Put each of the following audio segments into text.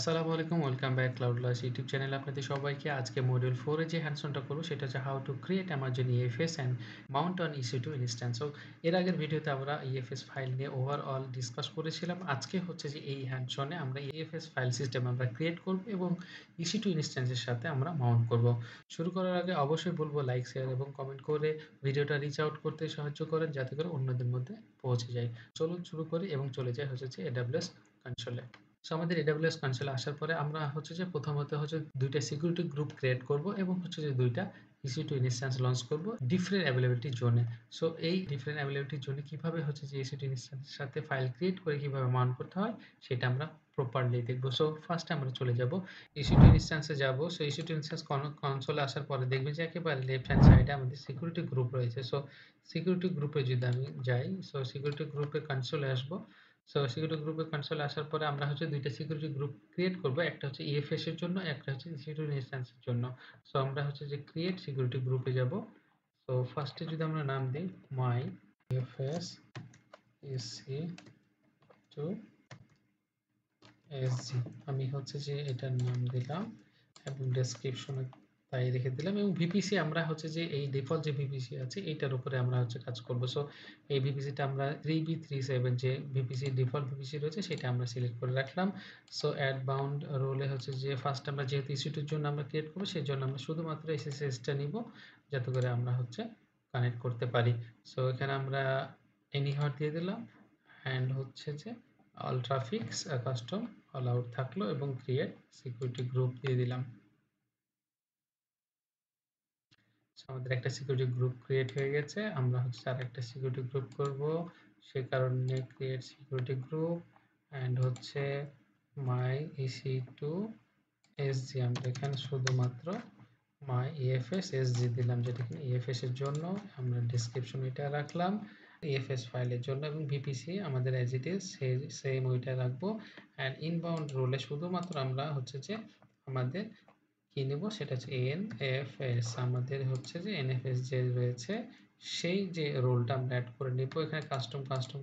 আসসালামু আলাইকুম। Welcome back ক্লাউডলস YouTube চ্যানেলে আপনাদের সবাইকে। আজকে মডিউল 4 এ যে হ্যান্ডস-অনটা করব সেটা হচ্ছে how to create Amazon EFS and Mount on EC2 instance. So এর আগের ভিডিওতে আমরা EFS ফাইল নিয়ে ওভারঅল ডিসকাস করেছিলাম। আজকে হচ্ছে যে এই হ্যান্ডস-অনে আমরা EFS ফাইল সিস্টেম আমরা ক্রিয়েট করব এবং EC2 ইনস্ট্যান্সের সাথে আমরা মাউন্ট করব। শুরু করার আগে অবশ্যই বলব লাইক, শেয়ার এবং কমেন্ট করে ভিডিওটা রিচ আউট করতে সাহায্য করেন যাতে করে অন্যদের মধ্যে পৌঁছে যায়। চলুন শুরু করি এবং চলে যাই হচ্ছে যে AWS কনসোলে। সো আমাদের AWS কনসোলে আসার পরে আমরা হচ্ছে যে প্রথমত হচ্ছে ২ টা সিকিউরিটি গ্রুপ ক্রিয়েট করব এবং হচ্ছে যে ২ টা EC2 ইনস্ট্যান্স লঞ্চ করব ডিফারেন্ট অ্যাভেইলেবিলিটি জোনে। সো এই ডিফারেন্ট অ্যাভেইলেবিলিটি জোনে কিভাবে হচ্ছে যে EC2 ইনস্ট্যান্সের সাথে ফাইল ক্রিয়েট করে কিভাবে মাউন্ট করতে হয় সেটা আমরা প্রপারলি দেখব। সো ফার্স্ট এ আমরা চলে যাব EC2 ইনস্ট্যান্সে যাব। সো EC2 ইনস্ট্যান্স কনসোলে আসার পরে দেখবেন যে একেবারে লেফট হ্যান্ড সাইডে আমাদের সিকিউরিটি গ্রুপ রয়েছে। সো সিকিউরিটি গ্রুপে যদি আমি যাই, সো সিকিউরিটি গ্রুপে কনসোলে আসব। সো সিকিউরিটি গ্রুপে কনসোলে আসার পরে আমরা হচ্ছে ২ টা সিকিউরিটি গ্রুপ ক্রিয়েট করব। একটা হচ্ছে EFS এর জন্য, একটা হচ্ছে EC2 ইনস্ট্যান্স এর জন্য। সো আমরা হচ্ছে যে ক্রিয়েট সিকিউরিটি গ্রুপে যাব। সো ফার্স্ট এ যদি আমরা নাম দেই my EFS EC2 SG, আমি হচ্ছে যে এটার নাম দিলাম এবং ডেসক্রিপশনে তাই রেখে দিলাম এবং ভিপিসি আমরা হচ্ছে যে এই ডিফল্ট যে ভিপিসি আছে এইটার উপরে আমরা হচ্ছে কাজ করব। সো এই ভিপিসিটা আমরা 3B37 যে ভিপিসি ডিফল্ট ভিপিসি রয়েছে সেটা আমরা সিলেক্ট করে রাখলাম। সো অ্যাড বাউন্ড রোলে হচ্ছে যে ফার্স্ট আমরা যেহেতু ইস্যুটির জন্য আমরা ক্রিয়েট করব সেজন্য আমরা শুধুমাত্র এসএসএসটা নিব যাতে করে আমরা হচ্ছে কানেক্ট করতে পারি। সো এখানে আমরা এনিহার দিয়ে দিলাম অ্যান্ড হচ্ছে যে অল ট্রাফিকস কাস্টম অ্যালাউড থাকলো এবং ক্রিয়েট সিকিউরিটি গ্রুপ দিয়ে দিলাম। সো আমাদের একটা সিকিউরিটি গ্রুপ ক্রিয়েট হয়ে গেছে। আমরা হচ্ছে আরেকটা সিকিউরিটি গ্রুপ করব। সে কারণে ক্রিয়েট সিকিউরিটি গ্রুপ অ্যান্ড হচ্ছে মাই EC2 SG, আমরা এখানে শুধুমাত্র মাই EFS SG দিলাম যেটা কিনা EFS এর জন্য। আমরা ডেসক্রিপশন এটা রাখলাম EFS ফাইলের জন্য এবং ভিপিসি আমাদের অ্যাজ ইট ইজ সেম ওইটা রাখবো। অ্যান্ড ইনবাউন্ড রোলে শুধুমাত্র আমরা হচ্ছে যে আমাদের কি নেব সেটা হচ্ছে NFS, আমাদের হচ্ছে যে NFS যে রয়েছে সেই যে রোলটা আমরা অ্যাড করে নিব। এখানে কাস্টম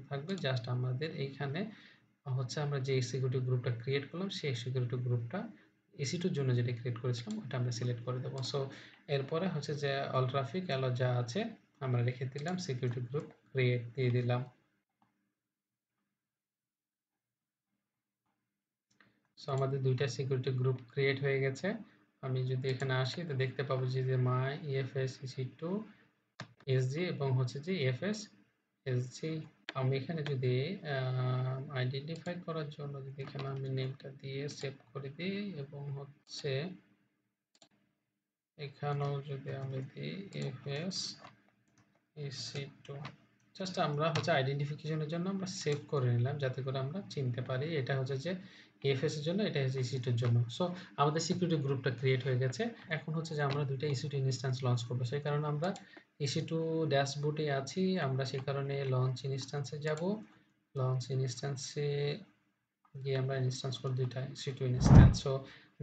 থাকবে, জাস্ট আমাদের এইখানে হচ্ছে আমরা যে সিকিউরিটি গ্রুপটা ক্রিয়েট করলাম সেই সিকিউরিটি গ্রুপটা EC2 এর জন্য যেটা ক্রিয়েট করেছিলাম ওটা আমরা সিলেক্ট করে দেবো। সো এরপরে হচ্ছে যে অল ট্রাফিক অ্যালাউ যা আছে আমরা রেখে দিলাম, সিকিউরিটি গ্রুপ ক্রিয়েট দিয়ে দিলাম। সো আমাদের ২ টা সিকিউরিটি গ্রুপ ক্রিয়েট হয়ে গেছে। আমি যদি এখানে আসি তো দেখতে পাবো যে মাই EFS EC2 SG এবং হচ্ছে যে EFS SG। আমি এখানে যদি আইডেন্টিফাই করার জন্য যদি এখানে আমি নেমটা দিয়ে সেভ করে দিই এবং হচ্ছে এখানেও যদি আমি দিই EFS EC2, জাস্ট আমরা হচ্ছে আইডেন্টিফিকেশনের জন্য আমরা সেভ করে নিলাম যাতে করে আমরা চিনতে পারি এটা হচ্ছে যে EFS এর জন্য, এটা হচ্ছে EC2 এর জন্য। সো আমাদের সিকিউরিটি গ্রুপটা ক্রিয়েট হয়ে গেছে। এখন হচ্ছে যে আমরা ২ টা EC2 ইনস্ট্যান্স লঞ্চ করব। সেই কারণে আমরা EC2 ড্যাশবোর্ডে আছি। আমরা সেই কারণে লঞ্চ ইনস্ট্যান্সে যাব। লঞ্চ ইনস্ট্যান্সে গিয়ে আমরা ইনস্ট্যান্স করব ২ টা EC2 ইনস্ট্যান্স। সো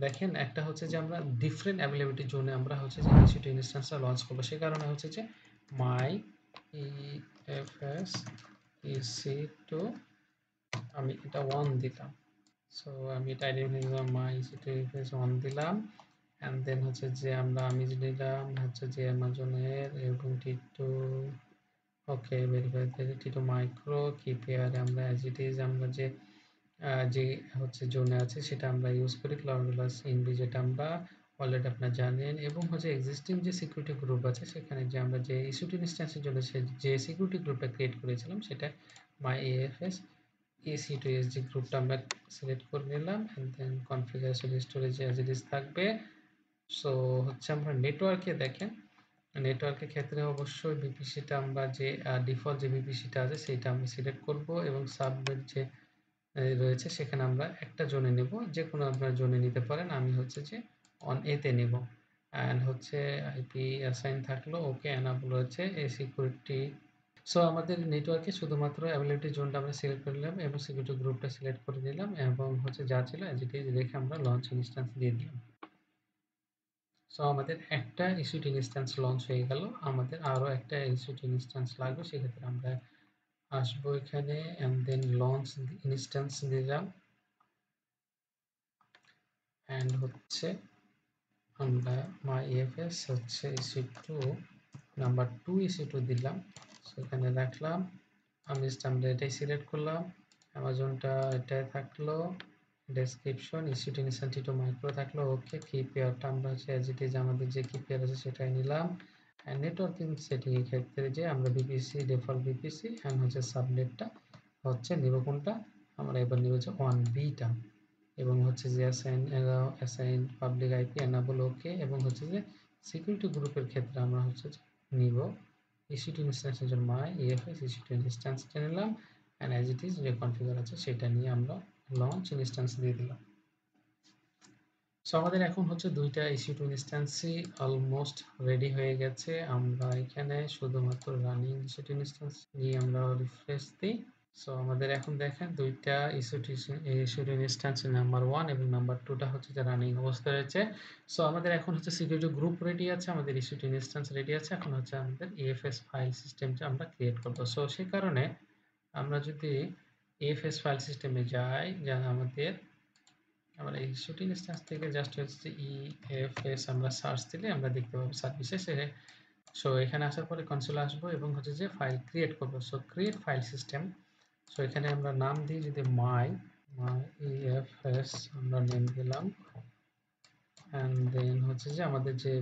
দেখেন একটা হচ্ছে যে আমরা ডিফারেন্ট অ্যাভেইলেবিলিটি জোনে আমরা হচ্ছে যে EC2 ইনস্ট্যান্সটা লঞ্চ করব। সেই কারণে হচ্ছে যে মাই EFS EC2 আমি এটা 1 দিলাম। সো আমি এটা আইডেন্টিফাই দিলাম মাই EC2 EFS 1 দিলাম। অ্যান্ড দেন হচ্ছে যে আমি যে নিলাম হচ্ছে যে অ্যামাজনের এবং টিটো ওকে ভেরিফাই টিটো মাইক্রো কি পেয়ারে আমরা অ্যাজ ইট ইজ আমরা যে হচ্ছে জোনে আছে সেটা আমরা ইউজ করি ক্লাউডওয়ার্কস ইনভি, যেটা আমরা অলরেডি আপনারা জানেন। এবং হচ্ছে এক্সিস্টিং যে সিকিউরিটি গ্রুপ আছে সেখানে যে আমরা যে EC2 ইনস্ট্যান্সের জন্য যে সিকিউরিটি গ্রুপটা ক্রিয়েট করেছিলাম সেটা মাই EFS EC2 SG গ্রুপটা আমরা সিলেক্ট করে নিলাম and then configuration storage as it is থাকবে। সো হচ্ছে আমরা নেটওয়ার্কে দেখেন, নেটওয়ার্কের ক্ষেত্রে অবশ্যই বিপিসিটা আমরা যে ডিফল্ট যে বিপিসিটা আছে সেইটা আমরা সিলেক্ট করব এবং সাবনেট যে রয়েছে সেখানে আমরা একটা জোনে নেব, যে কোনো আপনার জোনে নিতে পারেন। আমি হচ্ছে যে অন এতে নেব অ্যান্ড হচ্ছে আইপি অ্যাসাইন থাকলো ওকে এনাবল হচ্ছে এই সিকিউরিটি। সো আমাদের নেটওয়ার্কে শুধুমাত্র অ্যাভেইলেবিলিটি জোনটা আমরা সিলেক্ট করে নিলাম এবং সিকিউরিটি গ্রুপটা সিলেক্ট করে নিলাম এবং হচ্ছে যা ছিল অ্যাজ ইট ইজ রেখে আমরা লঞ্চ ইনস্ট্যান্স দিয়ে দিলাম। সো আমাদের একটা EC2 ইনস্ট্যান্স লঞ্চ হয়ে গেল। আমাদের আরও একটা EC2 ইনস্ট্যান্স লাগবে, সেক্ষেত্রে আমরা আসবো এখানে অ্যান্ড দেন লঞ্চ ইনস্ট্যান্স দিলাম। অ্যান্ড হচ্ছে আমরা myFS হচ্ছে EC2 নাম্বার 2 EC2 দিলাম, সেখানে রাখলাম। আমরা এটাই সিলেক্ট করলাম, অ্যামাজনটা এটাই থাকলো, ডেসক্রিপশন EC2 ইনস্ট্যান্ট মাইক্রো থাকলো। ওকে, কি পেয়ারটা আমরা হচ্ছে অ্যাজ ইট ইজ আমাদের যে কি পেয়ার আছে সেটাই নিলাম। অ্যান্ড নেটওয়ার্কিং সেটিং এর ক্ষেত্রে যে আমরা বিপিসি ডিফল্ট বিপিসি অ্যান্ড হচ্ছে সাবনেটটা হচ্ছে নিব কোনটা, আমরা এবার নিব হচ্ছে 1B-টা, এবং হচ্ছে যে অ্যাসাইন পাবলিক আইপি এনাবল ওকে, এবং হচ্ছে যে সিকিউরিটি গ্রুপের ক্ষেত্রে আমরা হচ্ছে নিব EC2 ইনস্ট্যান্সের জন্য মাই EFS EC2 ইনস্ট্যান্সটা নিলাম, অ্যান্ড অ্যাজ ইট ইজ যে কনফিগার আছে সেটা নিয়ে আমরা লঞ্চ ইনস্ট্যান্স দিয়ে দিলাম। সো আমাদের এখন হচ্ছে দুইটা EC2 ইনস্ট্যান্সই অলমোস্ট রেডি হয়ে গেছে। আমরা এখানে শুধুমাত্র রানিং EC2 ইনস্ট্যান্স নিয়ে আমরা রিফ্রেশ দিই। সো আমাদের এখন দেখেন দুইটা EC2 ইনস্ট্যান্স নাম্বার 1 এবং নাম্বার 2টা হচ্ছে যে রানিং অবস্থায় রয়েছে। সো আমাদের এখন হচ্ছে সিকিউরিটি গ্রুপ রেডি আছে, আমাদের EC2 ইনস্ট্যান্স রেডি আছে। এখন হচ্ছে আমাদের EFS ফাইল সিস্টেমটা আমরা ক্রিয়েট করব। সো সেই কারণে আমরা যদি EFS ফাইল সিস্টেমে যাই, যা আমাদের আমরা EC2 ইনস্ট্যান্স থেকে জাস্ট হচ্ছে EFS আমরা সার্চ দিলে আমরা দেখতে পাবো সার্ভিসেস। সো এখানে আসার পরে কনসোলে আসবো এবং হচ্ছে যে ফাইল ক্রিয়েট করব। So create file system, so এখানে আমরা নাম দিই যদি মাই EFS আমরা নেম দিলাম, অ্যান্ড দেন হচ্ছে যে আমাদের যে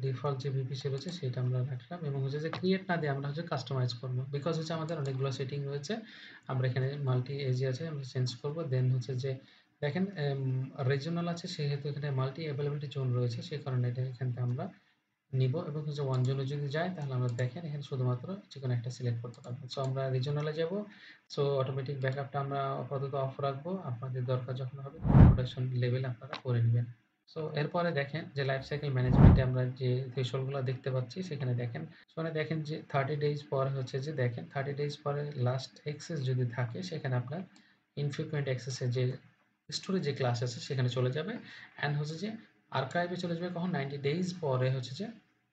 ডিফল্ট যে বিপিসি রয়েছে সেটা আমরা রাখলাম, এবং হচ্ছে যে ক্রিয়েট না দিয়ে আমরা হচ্ছে কাস্টমাইজ করব, বিকজ হচ্ছে আমাদের অনেকগুলো সেটিং রয়েছে। আমরা এখানে মাল্টি এজি আছে, আমরা চেঞ্জ করব। দেন হচ্ছে যে দেখেন রিজনাল আছে, সেহেতু এখানে মাল্টি অ্যাভেলেবিলিটি জোন রয়েছে, সেই কারণে এটা এখান থেকে আমরা নিব, এবং হচ্ছে ওয়ান জোনে যদি যাই তাহলে আমরা দেখেন এখানে শুধুমাত্র যেকোনো একটা সিলেক্ট করতে পারবো। সো আমরা রিজনালে যাব। সো অটোমেটিক ব্যাকআপটা আমরা আপাতত অফ রাখবো, আপনাদের দরকার যখন হবে প্রোডাকশন লেভেল আপনারা করে নেবেন। সো এরপরে দেখেন যে লাইফ সাইকেল ম্যানেজমেন্টে আমরা যে থ্রেশহোল্ডগুলো দেখতে পাচ্ছি, সেখানে দেখেন সেখানে দেখেন যে 30 ডেজ পর হচ্ছে যে দেখেন 30 ডেজ পরে লাস্ট অ্যাক্সেস যদি থাকে, সেখানে আপনার ইনফ্রিকুয়েন্ট অ্যাক্সেসের যে স্টোরেজ যে ক্লাস আছে সেখানে চলে যাবে, অ্যান্ড হচ্ছে যে আর্কাইভে চলে যাবে কখন 90 ডেজ পরে হচ্ছে যে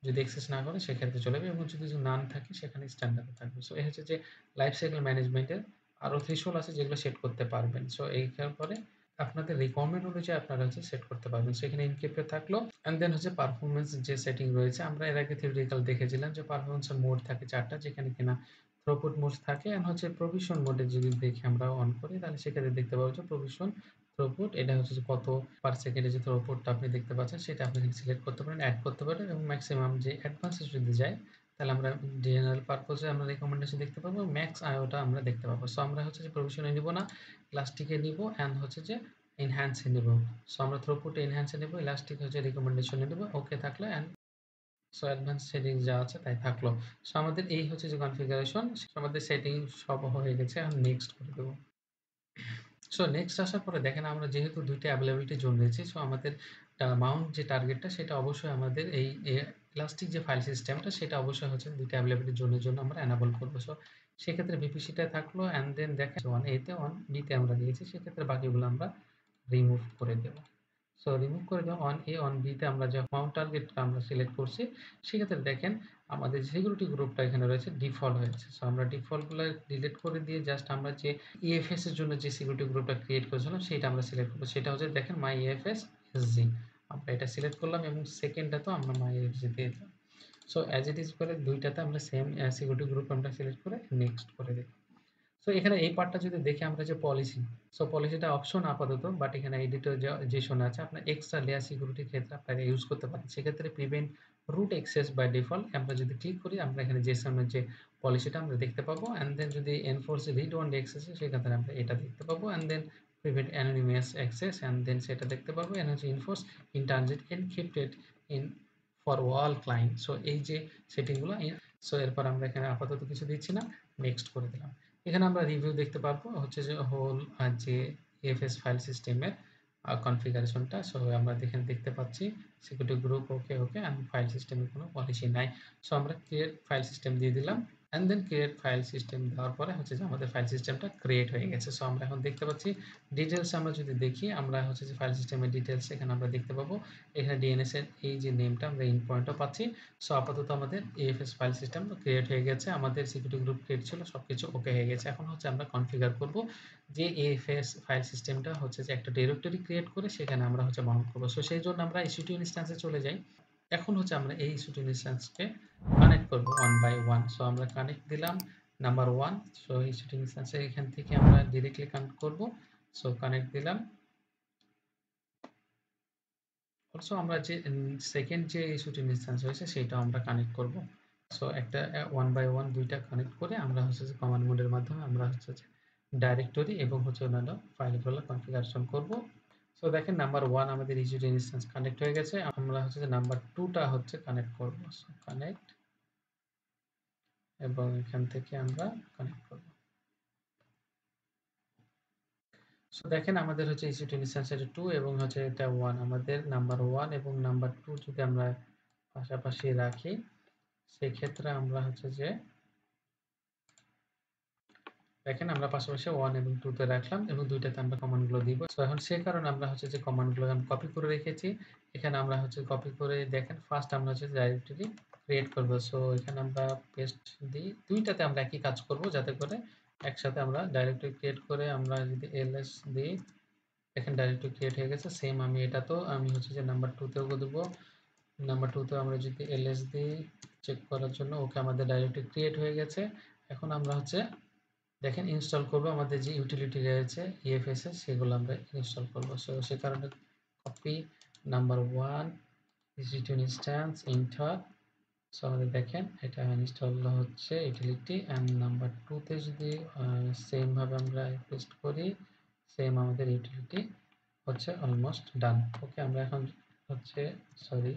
যদি অ্যাক্সেস না করে সেক্ষেত্রে চলে যাবে, এবং যদি নাম থাকে সেখানে স্ট্যান্ডার্ডে থাকবে। সো এই হচ্ছে যে লাইফ সাইকেল ম্যানেজমেন্টের আরও থ্রেশহোল্ড আছে যেগুলো সেট করতে পারবেন। সো এইটার পরে আপনাদের রিকোয়ারমেন্ট অনুযায়ী আপনারা হচ্ছে সেট করতে পারবেন। সো এখানে এনক্রিপ্টেড থাকলো, অ্যান্ড দেন হচ্ছে পারফরমেন্স যে সেটিং রয়েছে, আমরা এর আগে থিওরিটিক্যাল দেখেছিলাম যে পারফরমেন্সের মোড থাকে 4টা, যেখানে কিনা থ্রুপুট মোড থাকে, অ্যান্ড হচ্ছে প্রভিশন মোডে যদি দেখি আমরা অন করি তাহলে সেক্ষেত্রে দেখতে পাবো যে প্রভিশন থ্রুপুট, এটা হচ্ছে যে কত পার সেকেন্ডে যে থ্রুপুটটা আপনি দেখতে পাচ্ছেন সেটা আপনি এখানে সিলেক্ট করতে পারেন, অ্যাড করতে পারেন, এবং ম্যাক্সিমাম যে অ্যাডভান্সে যদি যায় তাহলে আমরা জেনারেল পারপোজে আমরা রিকমেন্ডেশন দেখতে পাবো, ম্যাক্স আইওটা আমরা দেখতে পাবো। সো আমরা হচ্ছে যে প্রভিশনে নিব না, ইলাস্টিকে নিব, অ্যান্ড হচ্ছে যে এনহ্যান্সে নিব। সো আমরা থ্রুপুটে এনহ্যান্সে নিব, ইলাস্টিক হচ্ছে রিকমেন্ডেশনে নিব, ওকে থাকলো, অ্যান্ড সো অ্যাডভান্স সেটিং যা আছে তাই থাকলো। সো আমাদের এই হচ্ছে যে কনফিগারেশন, আমাদের সেটিং সব হয়ে গেছে, এখন নেক্সট করে দেবো। সো নেক্সট আসার পরে দেখেন আমরা যেহেতু 2টা অ্যাভেলেবিলিটি জোন রয়েছে, সো আমাদের মাউন্ট যে টার্গেটটা সেটা অবশ্যই আমাদের এই ইলাস্টিক যে ফাইল সিস্টেমটা সেটা অবশ্যই হচ্ছে 2টা অ্যাভেলেবিলিটি জোনের জন্য আমরা এনাবল করবো। সো সেক্ষেত্রে বিপিসিটা থাকলো, অ্যান্ড দেন দেখেন 1A-তে 1B-তে আমরা দিয়েছি, সেক্ষেত্রে বাকিগুলো আমরা রিমুভ করে দেবো। সো রিমুভ করে দেওয়া 1A 1B-তে আমরা যে মাউন্ট টার্গেটটা আমরা সিলেক্ট করছি, সেক্ষেত্রে দেখেন আমাদের সিকিউরিটি গ্রুপটা এখানে রয়েছে ডিফল্ট হয়েছে। সো আমরা ডিফল্টগুলো ডিলিট করে দিয়ে জাস্ট আমরা যে EFS এর জন্য যে সিকিউরিটি গ্রুপটা ক্রিয়েট করেছিলাম সেটা আমরা সিলেক্ট করবো, সেটা হচ্ছে দেখেন মাই EFS SG, আমরা এটা সিলেক্ট করলাম, এবং সেকেন্ডটা তো আমরা মাই EFS দিয়ে দিলাম। সো অ্যাজ ইট ইজ করে দুইটাতে আমরা সেম সিকিউরিটি গ্রুপ আমরা সিলেক্ট করে নেক্সট করে দিই। সো এখানে এই পার্টটা যদি দেখি আমরা যে পলিসি, সো পলিসিটা অপশন আপাতত, বাট এখানে এডিটর যে শোনা আছে আপনার এক্সট্রা লেয়ার সিকিউরিটির ক্ষেত্রে আপনারা ইউজ করতে পারেন। সেক্ষেত্রে prevent root access by default আমরা যদি ক্লিক করি, আমরা এখানে জেসনের যে পলিসিটা আমরা দেখতে পাবো, অ্যান্ড দেন যদি এনফোর্স রিড ওয়ান অ্যাক্সেস সেক্ষেত্রে আমরা এটা দেখতে পাবো, and then prevent anonymous access, and then সেটা দেখতে পাবো, অ্যান্ড হচ্ছে enforce in transit encrypted in for wall client. So এই যে সেটিংগুলো, সো এরপর আমরা এখানে আপাতত কিছু দিচ্ছি না, নেক্সট করে দিলাম। এখানে আমরা রিভিউ দেখতে পারবো হচ্ছে যে হোল যে EFS ফাইল সিস্টেমের কনফিগারেশনটা। সো আমরা এখানে দেখতে পাচ্ছি সিকিউরিটি গ্রুপ ওকে ওকে, আমি ফাইল সিস্টেমের কোনো পলিসি নাই। সো আমরা ক্রিয়েট ফাইল সিস্টেম দিয়ে দিলাম, and then create file system দেওয়ার পরে হচ্ছে যে আমাদের ফাইল সিস্টেমটা ক্রিয়েট হয়ে গেছে। সো আমরা এখন দেখতে পাচ্ছি ডিটেলস আমরা যদি দেখি আমরা হচ্ছে যে ফাইল সিস্টেমের ডিটেলস এখানে আমরা দেখতে পাবো। এখানে ডিএনএস এর এই যে নেমটা আমরা ইন পয়েন্টও পাচ্ছি। সো আপাতত আমাদের এএফএস ফাইল সিস্টেম ক্রিয়েট হয়ে গেছে। আমাদের সিকিউরিটি গ্রুপ ক্রিয়েট ছিল, সবকিছু ওকে হয়ে গেছে। এখন হচ্ছে আমরা কনফিগার করব যে এএফএস ফাইল সিস্টেমটা হচ্ছে যে একটা ডিরেক্টরি ক্রিয়েট করে সেখানে আমরা হচ্ছে মাউন্ট করব। সো সেই জন্য আমরা EC2 ইনস্ট্যান্সে চলে যাই। এখন হচ্ছে আমরা এই EC2 ইনস্ট্যান্সকে কানেক্ট করব ওয়ান বাই ওয়ান। সো আমরা কানেক্ট দিলাম নাম্বার 1। সো EC2 ইনস্ট্যান্সে এখান থেকে আমরা ডিরেক্টলি কানেক্ট করব। সো কানেক্ট দিলাম। অলসো আমরা যে সেকেন্ড যে EC2 ইনস্ট্যান্স হয়েছে সেটাও আমরা কানেক্ট করব। সো একটা ওয়ান বাই ওয়ান দুইটা কানেক্ট করে আমরা হচ্ছে যে কমান্ড মোডের মাধ্যমে আমরা হচ্ছে যে ডাইরেক্টরি এবং হচ্ছে অন্যান্য ফাইলগুলো কনফিগারেশন করব। সো দেখেন নাম্বার 1 আমাদের EC2 ইনস্ট্যান্স কানেক্ট হয়ে গেছে। আমরা হচ্ছে যে নাম্বার 2টা হচ্ছে কানেক্ট করব। সো কানেক্ট এবং এখান থেকে আমরা কানেক্ট করব। সো দেখেন আমাদের হচ্ছে EC2 ইনস্ট্যান্স এটা 2 এবং হচ্ছে এটা 1। আমাদের নাম্বার 1 এবং নাম্বার 2 যদি আমরা পাশাপাশি রাখি সেক্ষেত্রে আমরা হচ্ছে যে দেখেন আমরা পাশাপাশি 1 এবং 2 তে রাখলাম এবং দুইটাতে আমরা কমান্ডগুলো দিব। সো এখন সেই কারণে আমরা হচ্ছে যে কমান্ডগুলো আমি কপি করে রেখেছি। এখানে আমরা হচ্ছে কপি করে দেখেন ফার্স্ট আমরা হচ্ছে ডাইরেক্টরি ক্রিয়েট করব। সো এখানে আমরা পেস্ট দিই। দুইটাতে আমরা একই কাজ করব যাতে করে একসাথে আমরা ডাইরেক্টরি ক্রিয়েট করে আমরা যদি ls দিই দেখেন ডাইরেক্টরি ক্রিয়েট হয়ে গেছে। সেম আমি এটাতেও আমি হচ্ছে যে নাম্বার 2 তেও দেব। নাম্বার 2 তেও আমরা যদি ls দিই চেক করার জন্য ওকে আমাদের ডাইরেক্টরি ক্রিয়েট হয়ে গেছে। এখন আমরা হচ্ছে দেখেন ইনস্টল করব আমাদের যে ইউটিলিটি রয়েছে EFS এর সেগুলো আমরা ইনস্টল করব। সো সে কারণে copy number 1 EC2 instance inter. So আমাদের দেখেন এটা ইনস্টল হচ্ছে ইউটিলিটি এন্ড নাম্বার 2 তে যদি সেম ভাবে আমরা পেস্ট করি সেম আমাদের ইউটিলিটি হচ্ছে অলমোস্ট ডান। ওকে আমরা এখন হচ্ছে সরি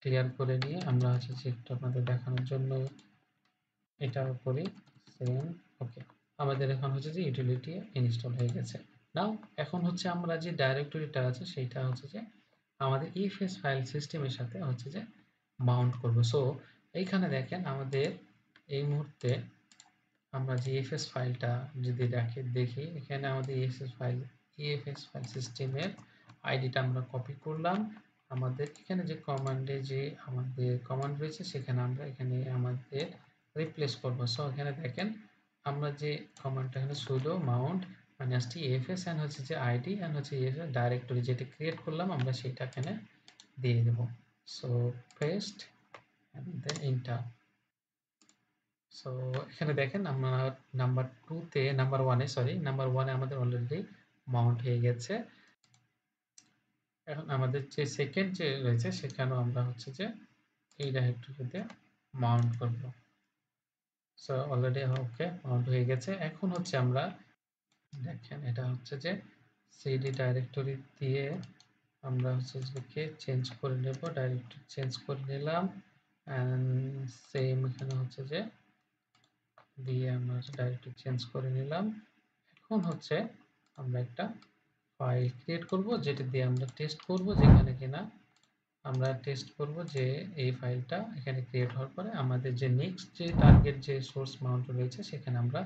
ক্লিয়ার করে নিয়ে আমরা হচ্ছে যে একটু আপনাদের দেখানোর জন্য এটা করি সেম। ওকে আমাদের এখন হচ্ছে যে ইউটিলিটি ইনস্টল হয়ে গেছে। নাও এখন হচ্ছে আমরা যে ডাইরেক্টরিটা আছে সেইটা হচ্ছে যে আমাদের EFS ফাইল সিস্টেমের সাথে হচ্ছে যে মাউন্ট করব। সো এইখানে দেখেন আমাদের এই মুহূর্তে আমরা যে EFS ফাইলটা যদি দেখি এখানে আমাদের EFS ফাইল সিস্টেমের আইডিটা আমরা কপি করলাম। আমাদের এখানে যে কমান্ডে যে আমাদের কমান্ড রয়েছে সেখানে আমরা এখানে আমাদের রিপ্লেস করব। সো এখানে দেখেন আমরা যে কমান্ডটা এখানে sudo mount -t EFS and হচ্ছে যে আইডি এন্ড হচ্ছে EFS ডাইরেক্টরি যেটা ক্রিয়েট করলাম আমরা সেটা এখানে দিয়ে দেব। So paste and then enter. So এখানে দেখেন আমরা নাম্বার 2 তে নাম্বার 1 এ সরি নাম্বার 1 এ আমাদের অলরেডি মাউন্ট হয়ে গেছে। এখন আমাদের যে সেকেন্ড যে রয়েছে সেখানেও আমরা হচ্ছে যে এই ডাইরেক্টরিতে মাউন্ট করব। সো অলরেডি ওকে মাউন্ট হয়ে গেছে। এখন হচ্ছে আমরা দেখেন এটা হচ্ছে যে সিডি ডাইরেক্টরি দিয়ে আমরা হচ্ছে যে চেঞ্জ করে নেব। ডাইরেক্টরি চেঞ্জ করে নিলাম এন্ড সেম এখানে হচ্ছে যে দিয়ে আমরা ডাইরেক্টরি চেঞ্জ করে নিলাম। এখন হচ্ছে আমরা একটা ফাইল ক্রিয়েট করব যেটা দিয়ে আমরা টেস্ট করব যেখানে কিনা আমরা টেস্ট করব যে এই ফাইলটা এখানে ক্রিয়েট হওয়ার পরে আমাদের যে নেক্সট যে টার্গেট যে সোর্স মাউন্ট রয়েছে সেখানে আমরা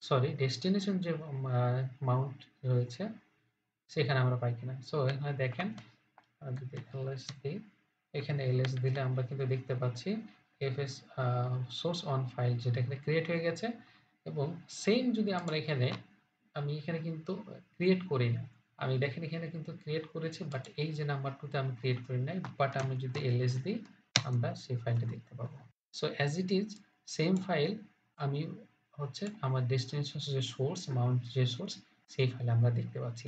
সরি ডেস্টিনেশন যে মাউন্ট রয়েছে সেখানে আমরা পাই কিনা। সো এখানে দেখেন যদি ls দিই এখানে ls দিলে আমরা কিন্তু দেখতে পাচ্ছি fs সোর্স অন ফাইল যেটা এখানে ক্রিয়েট হয়ে গেছে এবং সেম যদি আমরা এখানে আমি এখানে কিন্তু ক্রিয়েট করি না। আমি দেখেন এখানে কিন্তু ক্রিয়েট করেছি বাট এই যে নাম্বার 2 তে আমি ক্রিয়েট করি নাই বাট আমি যদি ls দিই আমরা সেই ফাইলটা দেখতে পাবো। So as it is same file আমি হচ্ছে আমার ডেস্টিনেশন যে সোর্স মাউন্ট যে সোর্স সেই ফাইল আমরা দেখতে পাচ্ছি।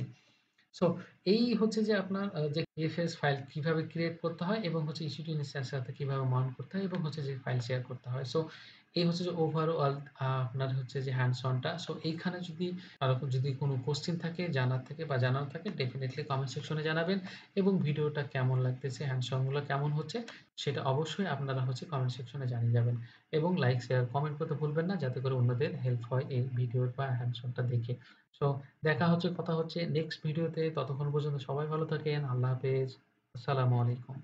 সো এই হচ্ছে যে আপনার যে EFS ফাইল কিভাবে ক্রিয়েট করতে হয় এবং হচ্ছে EC2 ইনস্ট্যান্স সাথে কিভাবে মাউন্ট করতে হয় এবং হচ্ছে যে ফাইল শেয়ার করতে হয়। সো এই হচ্ছে যে ওভারঅল আপনার হচ্ছে যে হ্যান্ডস অনটা। সো এইখানে যদি কারো যদি কোনো কোয়েশ্চেন থাকে জানার থাকে বা জানার থাকে ডেফিনিটলি কমেন্ট সেকশনে জানাবেন এবং ভিডিওটা কেমন লাগতেছে হ্যান্ডস অন গুলো কেমন হচ্ছে সেটা অবশ্যই আপনারা হচ্ছে কমেন্ট সেকশনে জানিয়ে যাবেন এবং লাইক শেয়ার কমেন্ট করতে ভুলবেন না যাতে করে অন্যদের হেল্প হয় এই ভিডিও বা হ্যান্ডস অনটা দেখে। সো দেখা হচ্ছে কথা হচ্ছে নেক্সট ভিডিওতে। ততক্ষণ পর্যন্ত সবাই ভালো থাকেন। আল্লাহ হাফেজ। আসসালামু আলাইকুম।